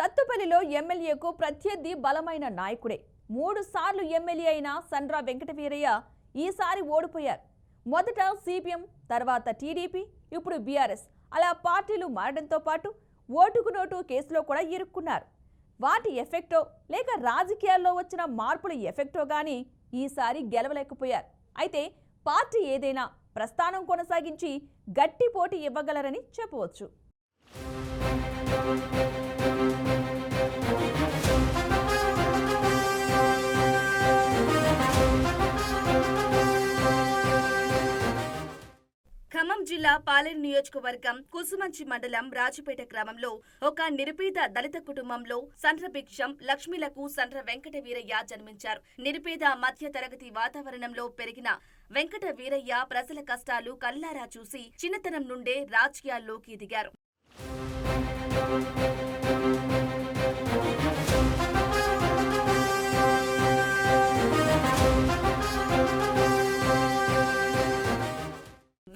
సత్తుపల్లిలో ఎమ్మెల్యేకు ప్రత్యర్థి బలమైన నాయకుడే. 3 సార్లు ఎమ్మెల్యే అయిన సండ్ర వెంకటవీరయ్య ఈసారి ఓడిపోయారు. మొదట సిపిఎం, తర్వాత టీడీపీ, ఇప్పుడు బీఆర్ఎస్ అలా పార్టీలు మారడంతో పాటు ఓటుకు నోటు కేసులో కూడా ఇరుక్కున్నారు. వాటి ఎఫెక్టో లేక రాజకీయాల్లో వచ్చిన మార్పుల ఎఫెక్టో గానీ ఈసారి గెలవలేకపోయారు. అయితే పార్టీ ఏదైనా ప్రస్థానం కొనసాగించి గట్టి పోటీ ఇవ్వగలరని చెప్పవచ్చు. ఖమ్మం జిల్లా పాలేరు నియోజకవర్గం కుసుమంచి మండలం రాజుపేట గ్రామంలో ఒక నిరుపేద దళిత కుటుంబంలో సండ్ర భిక్షం లక్ష్మీలకు సండ్ర వెంకటవీరయ్య జన్మించారు. నిరుపేద మధ్య తరగతి వాతావరణంలో పెరిగిన వెంకట వీరయ్య ప్రజల కష్టాలు కళ్ళారా చూసి చిన్నతనం నుండే రాజకీయాల్లోకి దిగారు.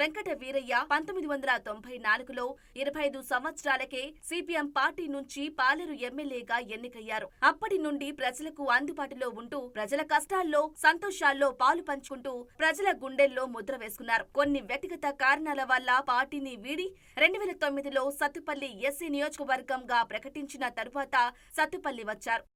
వెంకట వీరయ్య 1994లో 25 సంవత్సరాలకే సిపిఎం పార్టీ నుంచి పాలేరు ఎమ్మెల్యేగా ఎన్నికయ్యారు. అప్పటి నుండి ప్రజలకు అందుబాటులో ఉంటూ ప్రజల కష్టాల్లో సంతోషాల్లో పాలు పంచుకుంటూ ప్రజల గుండెల్లో ముద్ర వేసుకున్నారు. కొన్ని వ్యక్తిగత కారణాల వల్ల పార్టీని వీడి 2009లో సత్తుపల్లి ఎస్సీ నియోజకవర్గంగా ప్రకటించిన తరువాత సత్తుపల్లి వచ్చారు.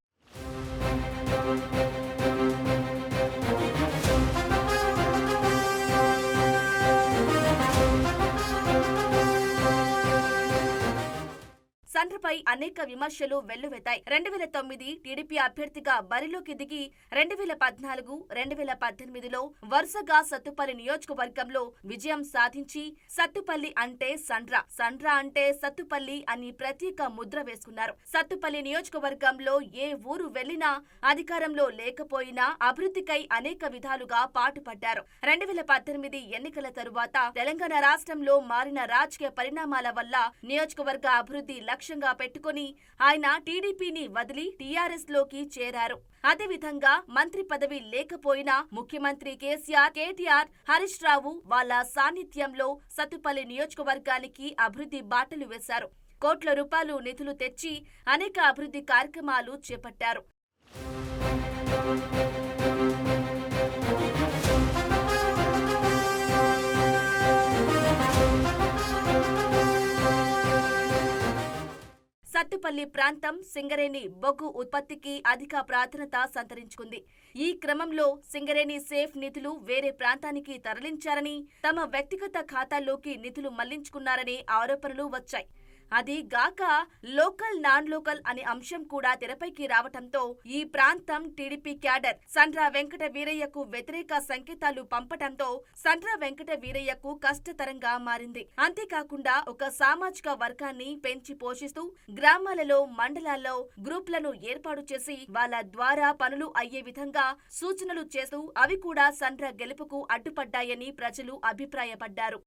సండ్రపై అనేక విమర్శలు వెల్లువెత్తాయి. 2009 టీడీపీ అభ్యర్థిగా బరిలోకి దిగి 2014, 2018లో వరుసగా సత్తుపల్లి నియోజకవర్గంలో విజయం సాధించి సత్తుపల్లి అంటే సండ్ర, సండ్ర అంటే సత్తుపల్లి అని ప్రత్యేక ముద్ర వేసుకున్నారు. సత్తుపల్లి నియోజకవర్గంలో ఏ ఊరు వెళ్లినా అధికారంలో లేకపోయినా అభివృద్ధికై అనేక విధాలుగా పాటుపడ్డారు. 2018 ఎన్నికల తరువాత తెలంగాణ రాష్ట్రంలో మారిన రాజకీయ పరిణామాల వల్ల నియోజకవర్గ అభివృద్ధి లక్ష్యంగా పెట్టుకుని ఆయన టీడీపీని వదిలి టీఆర్ఎస్ లోకి చేరారు. అదేవిధంగా మంత్రి పదవి లేకపోయినా ముఖ్యమంత్రి కేసీఆర్, కేటీఆర్, హరీష్ రావు వాళ్ళ సాన్నిధ్యంలో సత్తుపల్లి నియోజకవర్గానికి అభివృద్ధి బాటలు వేశారు. కోట్ల రూపాయలు నిధులు తెచ్చి అనేక అభివృద్ధి కార్యక్రమాలు చేపట్టారు. సత్తుపల్లి ప్రాంతం సింగరేణి బొగ్గు ఉత్పత్తికి అధిక ప్రాధాన్యత సంతరించుకుంది. ఈ క్రమంలో సింగరేణి సేఫ్ నిధులు వేరే ప్రాంతానికి తరలించారని, తమ వ్యక్తిగత ఖాతాల్లోకి నిధులు మళ్లించుకున్నారనే ఆరోపణలు వచ్చాయి. అది గాక లోకల్ నాన్ లోకల్ అనే అంశం కూడా తెరపైకి రావటంతో ఈ ప్రాంతం టీడీపీ క్యాడర్ సండ్ర వెంకట వీరయ్యకు వ్యతిరేక సంకేతాలు పంపటంతో సండ్ర వెంకట వీరయ్యకు కష్టతరంగా మారింది. అంతేకాకుండా ఒక సామాజిక వర్గాన్ని పెంచి పోషిస్తూ గ్రామాలలో, మండలాల్లో గ్రూపులను ఏర్పాటు చేసి వాళ్ళ ద్వారా పనులు అయ్యే విధంగా సూచనలు చేస్తూ అవి కూడా సండ్ర గెలుపుకు అడ్డుపడ్డాయని ప్రజలు అభిప్రాయపడ్డారు.